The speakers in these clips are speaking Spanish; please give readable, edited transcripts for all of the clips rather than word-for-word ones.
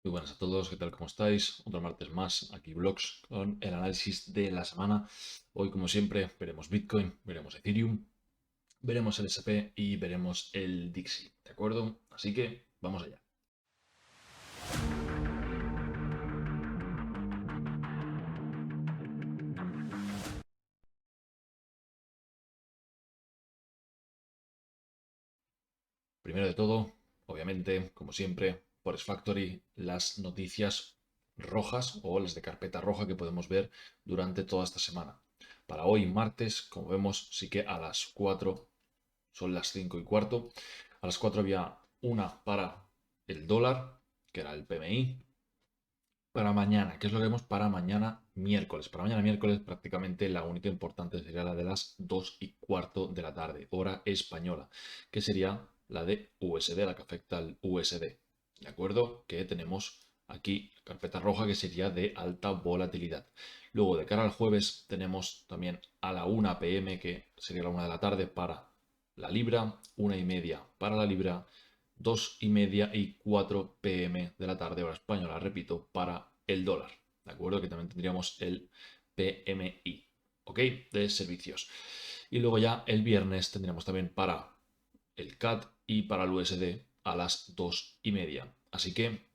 Muy buenas a todos, ¿qué tal? ¿Cómo estáis? Otro martes más, aquí Vlogs con el análisis de la semana. Hoy, como siempre, veremos Bitcoin, veremos Ethereum, veremos el SP y veremos el Dixie, ¿de acuerdo? Así que vamos allá. Primero de todo, obviamente, como siempre, por Factory, las noticias rojas o las de carpeta roja que podemos ver durante toda esta semana. Para hoy, martes, como vemos, sí que a las 4 son las 5 y cuarto. A las 4 había una para el dólar, que era el PMI. Para mañana, ¿qué es lo que vemos para mañana miércoles? Para mañana miércoles prácticamente la única importante sería la de las 2 y cuarto de la tarde, hora española, que sería la de USD, la que afecta al USD. ¿De acuerdo? Que tenemos aquí carpeta roja que sería de alta volatilidad. Luego de cara al jueves tenemos también a la 1 p.m. que sería la 1 de la tarde para la libra, 1:30 para la libra, 2:30 y 4 p.m. de la tarde, hora española, repito, para el dólar. ¿De acuerdo? Que también tendríamos el PMI, ¿ok? De servicios. Y luego ya el viernes tendríamos también para el CAD y para el USD a las 2:30. Así que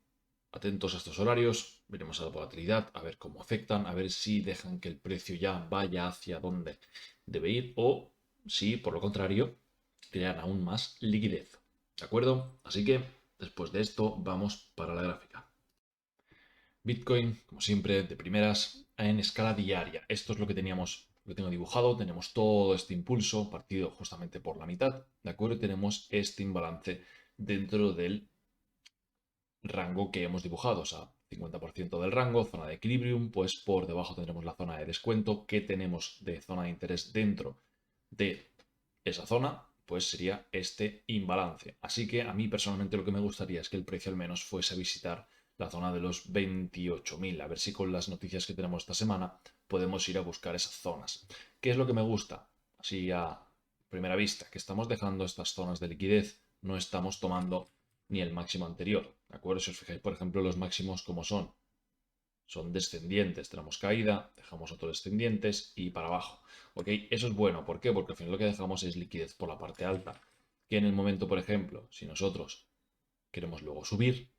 atentos a estos horarios, veremos a la volatilidad, a ver cómo afectan, a ver si dejan que el precio ya vaya hacia donde debe ir o si, por lo contrario, crean aún más liquidez. ¿De acuerdo? Así que después de esto vamos para la gráfica. Bitcoin, como siempre, de primeras en escala diaria. Esto es lo que teníamos, lo tengo dibujado. Tenemos todo este impulso partido justamente por la mitad, ¿de acuerdo? Y tenemos este imbalance dentro del rango que hemos dibujado, o sea, 50% del rango, zona de equilibrium, pues por debajo tendremos la zona de descuento. ¿Qué tenemos de zona de interés dentro de esa zona? Pues sería este imbalance. Así que a mí personalmente lo que me gustaría es que el precio al menos fuese a visitar la zona de los 28.000. A ver si con las noticias que tenemos esta semana podemos ir a buscar esas zonas. ¿Qué es lo que me gusta? Así a primera vista, que estamos dejando estas zonas de liquidez, no estamos tomando ni el máximo anterior. ¿De acuerdo? Si os fijáis, por ejemplo, los máximos como son descendientes, tenemos caída, dejamos otros descendientes y para abajo. ¿Ok? Eso es bueno. ¿Por qué? Porque al final lo que dejamos es liquidez por la parte alta. Que en el momento, por ejemplo, si nosotros queremos luego subir,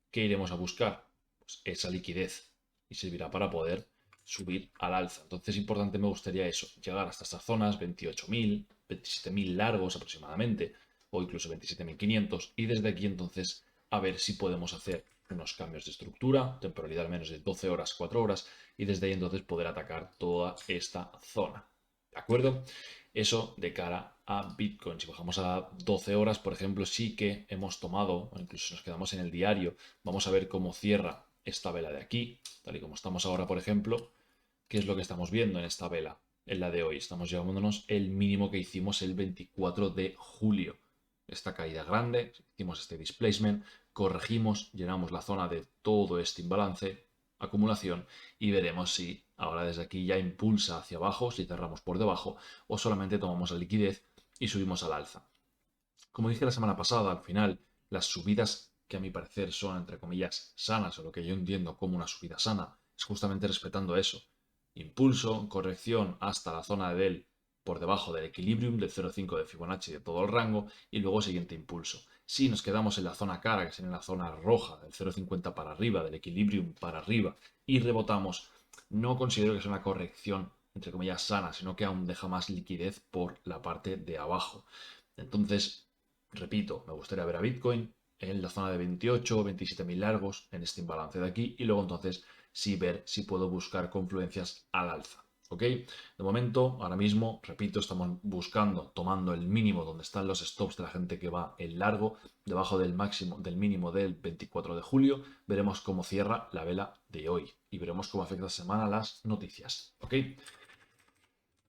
¿qué iremos a buscar? Pues esa liquidez y servirá para poder subir al alza. Entonces, importante me gustaría eso, llegar hasta estas zonas, 28.000, 27.000 largos aproximadamente, o incluso 27.500, y desde aquí entonces a ver si podemos hacer unos cambios de estructura, temporalidad al menos de 12 horas, 4 horas, y desde ahí entonces poder atacar toda esta zona. ¿De acuerdo? Eso de cara a Bitcoin. Si bajamos a 12 horas, por ejemplo, sí que hemos tomado, o incluso nos quedamos en el diario, vamos a ver cómo cierra esta vela de aquí, tal y como estamos ahora, por ejemplo. ¿Qué es lo que estamos viendo en esta vela? En la de hoy. Estamos llevándonos el mínimo que hicimos el 24 de julio. Esta caída grande, hicimos este displacement, corregimos, llenamos la zona de todo este imbalance, acumulación, y veremos si ahora desde aquí ya impulsa hacia abajo, si cerramos por debajo, o solamente tomamos la liquidez y subimos al alza. Como dije la semana pasada, al final, las subidas que a mi parecer son, entre comillas, sanas, o lo que yo entiendo como una subida sana, es justamente respetando eso. Impulso, corrección hasta la zona del por debajo del equilibrium del 0,5 de Fibonacci de todo el rango y luego siguiente impulso. Si nos quedamos en la zona cara, que sería en la zona roja del 0,50 para arriba, del equilibrium para arriba y rebotamos, no considero que sea una corrección entre comillas sana, sino que aún deja más liquidez por la parte de abajo. Entonces, repito, me gustaría ver a Bitcoin en la zona de 28 o 27.000 largos en este imbalance de aquí y luego entonces sí ver si puedo buscar confluencias al alza. ¿Ok? De momento, ahora mismo, repito, estamos buscando, tomando el mínimo donde están los stops de la gente que va en largo, debajo del máximo, del mínimo del 24 de julio. Veremos cómo cierra la vela de hoy y veremos cómo afecta esta semana las noticias. ¿Ok?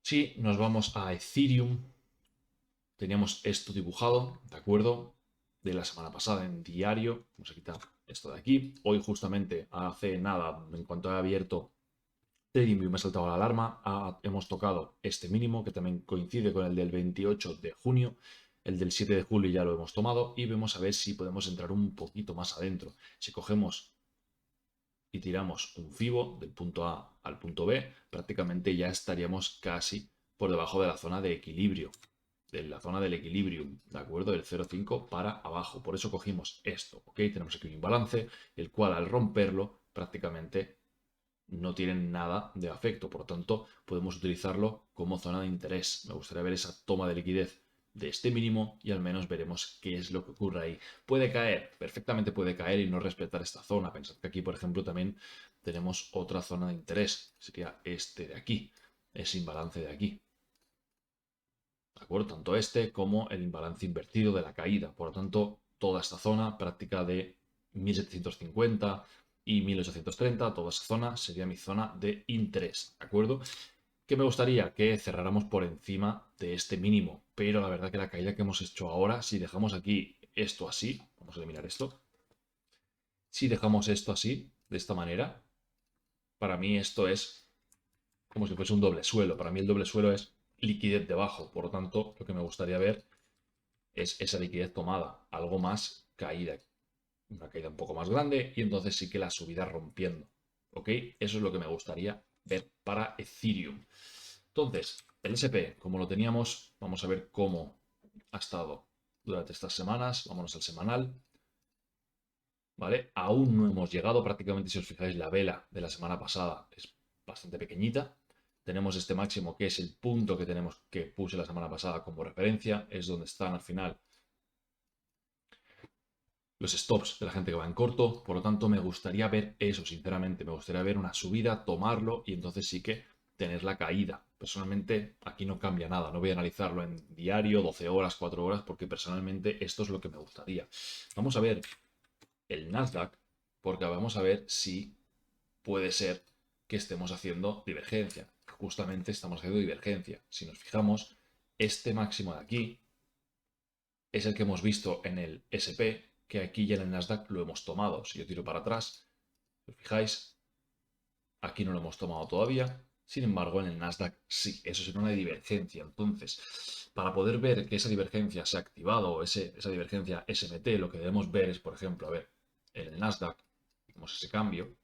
Si nos vamos a Ethereum, teníamos esto dibujado, ¿de acuerdo? De la semana pasada en diario. Vamos a quitar esto de aquí. Hoy justamente hace nada, en cuanto he abierto TradingView me ha saltado la alarma. Hemos tocado este mínimo que también coincide con el del 28 de junio. El del 7 de julio ya lo hemos tomado y vemos a ver si podemos entrar un poquito más adentro. Si cogemos y tiramos un FIBO del punto A al punto B, prácticamente ya estaríamos casi por debajo de la zona de equilibrio, de la zona del equilibrium, ¿de acuerdo? Del 0,5 para abajo. Por eso cogimos esto, ¿ok? Tenemos aquí un imbalance, el cual al romperlo prácticamente no tiene nada de afecto, por lo tanto podemos utilizarlo como zona de interés. Me gustaría ver esa toma de liquidez de este mínimo y al menos veremos qué es lo que ocurre ahí. Puede caer, perfectamente puede caer y no respetar esta zona. Pensad que aquí, por ejemplo, también tenemos otra zona de interés, sería este de aquí, ese imbalance de aquí. ¿De acuerdo? Tanto este como el imbalance invertido de la caída. Por lo tanto, toda esta zona práctica de 1750 y 1830, toda esa zona sería mi zona de interés. ¿De acuerdo? Que me gustaría que cerráramos por encima de este mínimo, pero la verdad que la caída que hemos hecho ahora, si dejamos aquí esto así, vamos a eliminar esto, si dejamos esto así, de esta manera, para mí esto es como si fuese un doble suelo. Para mí el doble suelo es liquidez debajo, por lo tanto, lo que me gustaría ver es esa liquidez tomada, algo más caída, una caída un poco más grande y entonces sí que la subida rompiendo. ¿Ok? Eso es lo que me gustaría ver para Ethereum. Entonces, el SP, como lo teníamos, vamos a ver cómo ha estado durante estas semanas. Vámonos al semanal. ¿Vale? Aún no hemos llegado, prácticamente si os fijáis la vela de la semana pasada es bastante pequeñita. Tenemos este máximo que es el punto que puse la semana pasada como referencia, es donde están al final los stops de la gente que va en corto, por lo tanto me gustaría ver eso, sinceramente, me gustaría ver una subida, tomarlo y entonces sí que tener la caída. Personalmente aquí no cambia nada, no voy a analizarlo en diario, 12 horas, 4 horas, porque personalmente esto es lo que me gustaría. Vamos a ver el Nasdaq, porque vamos a ver si puede ser que estemos haciendo divergencia. Justamente estamos haciendo divergencia. Si nos fijamos, este máximo de aquí es el que hemos visto en el SP, que aquí ya en el Nasdaq lo hemos tomado. Si yo tiro para atrás, si os fijáis, aquí no lo hemos tomado todavía. Sin embargo, en el Nasdaq sí, eso será una divergencia. Entonces, para poder ver que esa divergencia se ha activado o esa divergencia SMT, lo que debemos ver es, por ejemplo, a ver, en el Nasdaq, vemos ese cambio,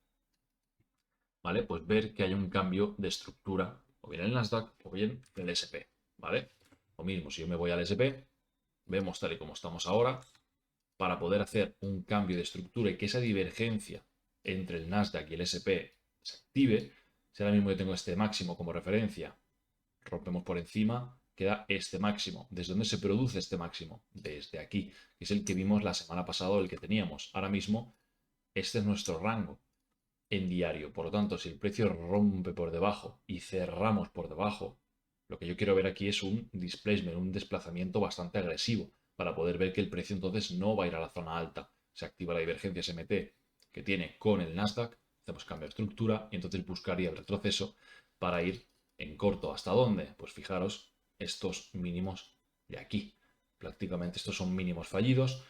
¿vale? Pues ver que hay un cambio de estructura, o bien en el Nasdaq o bien en el SP, ¿vale? Lo mismo, si yo me voy al SP, vemos tal y como estamos ahora, para poder hacer un cambio de estructura y que esa divergencia entre el Nasdaq y el SP se active, si ahora mismo yo tengo este máximo como referencia, rompemos por encima, queda este máximo. ¿Desde dónde se produce este máximo? Desde aquí, que es el que vimos la semana pasada, el que teníamos. Ahora mismo, este es nuestro rango en diario. Por lo tanto, si el precio rompe por debajo y cerramos por debajo, lo que yo quiero ver aquí es un displacement, un desplazamiento bastante agresivo para poder ver que el precio entonces no va a ir a la zona alta. Se activa la divergencia SMT que tiene con el Nasdaq, hacemos cambio de estructura y entonces buscaría el retroceso para ir en corto. ¿Hasta dónde? Pues fijaros estos mínimos de aquí. Prácticamente estos son mínimos fallidos,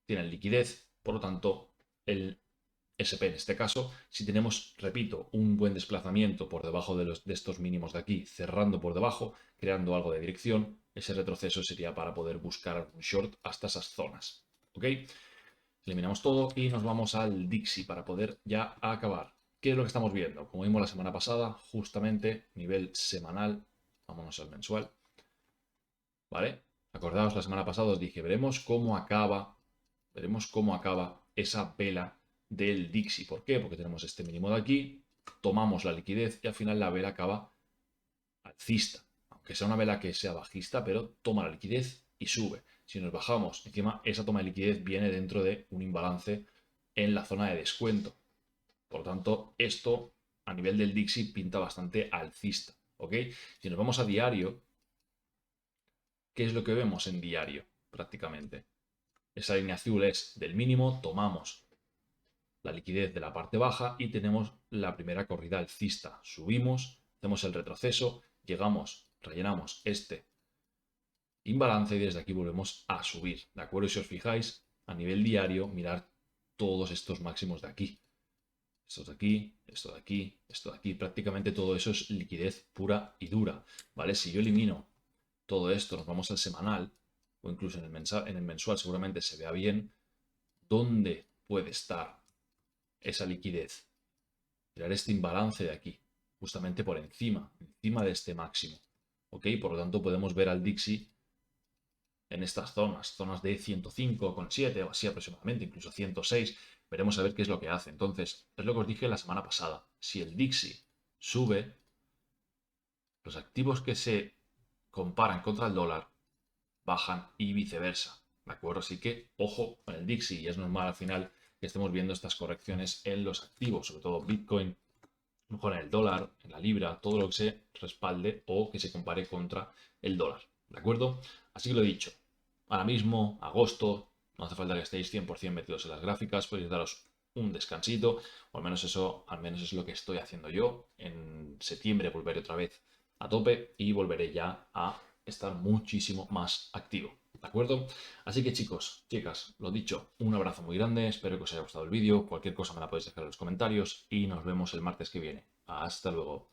tienen liquidez, por lo tanto el SP en este caso, si tenemos, repito, un buen desplazamiento por debajo de estos mínimos de aquí, cerrando por debajo, creando algo de dirección, ese retroceso sería para poder buscar un short hasta esas zonas. ¿Ok? Eliminamos todo y nos vamos al Dixie para poder ya acabar. ¿Qué es lo que estamos viendo? Como vimos la semana pasada, justamente nivel semanal, vámonos al mensual, ¿vale? Acordaos, la semana pasada os dije, veremos cómo acaba esa vela del Dixie. ¿Por qué? Porque tenemos este mínimo de aquí, tomamos la liquidez y al final la vela acaba alcista. Aunque sea una vela que sea bajista, pero toma la liquidez y sube. Si nos bajamos, encima esa toma de liquidez viene dentro de un imbalance en la zona de descuento. Por lo tanto, esto a nivel del Dixie pinta bastante alcista. ¿Ok? Si nos vamos a diario, ¿qué es lo que vemos en diario? Prácticamente. Esa línea azul es del mínimo, tomamos la liquidez de la parte baja y tenemos la primera corrida alcista. Subimos, hacemos el retroceso, llegamos, rellenamos este imbalance y desde aquí volvemos a subir. ¿De acuerdo? Y si os fijáis, a nivel diario, mirar todos estos máximos de aquí. Esto de aquí, esto de aquí, esto de aquí. Prácticamente todo eso es liquidez pura y dura. ¿Vale? Si yo elimino todo esto, nos vamos al semanal o incluso en el mensual seguramente se vea bien dónde puede estar esa liquidez, crear este imbalance de aquí, justamente por encima de este máximo. ¿Ok? Por lo tanto, podemos ver al Dixie en estas zonas de 105,7 o así aproximadamente, incluso 106. Veremos a ver qué es lo que hace. Entonces, es lo que os dije la semana pasada. Si el Dixie sube, los activos que se comparan contra el dólar bajan y viceversa. ¿De acuerdo? Así que ojo con el Dixie, y es normal al final que estemos viendo estas correcciones en los activos, sobre todo Bitcoin, mejor en el dólar, en la libra, todo lo que se respalde o que se compare contra el dólar. ¿De acuerdo? Así que lo he dicho. Ahora mismo, agosto, no hace falta que estéis 100% metidos en las gráficas, podéis daros un descansito, o al menos es lo que estoy haciendo yo. En septiembre volveré otra vez a tope y volveré ya a estar muchísimo más activo. ¿De acuerdo? Así que chicos, chicas, lo dicho, un abrazo muy grande, espero que os haya gustado el vídeo, cualquier cosa me la podéis dejar en los comentarios y nos vemos el martes que viene. Hasta luego.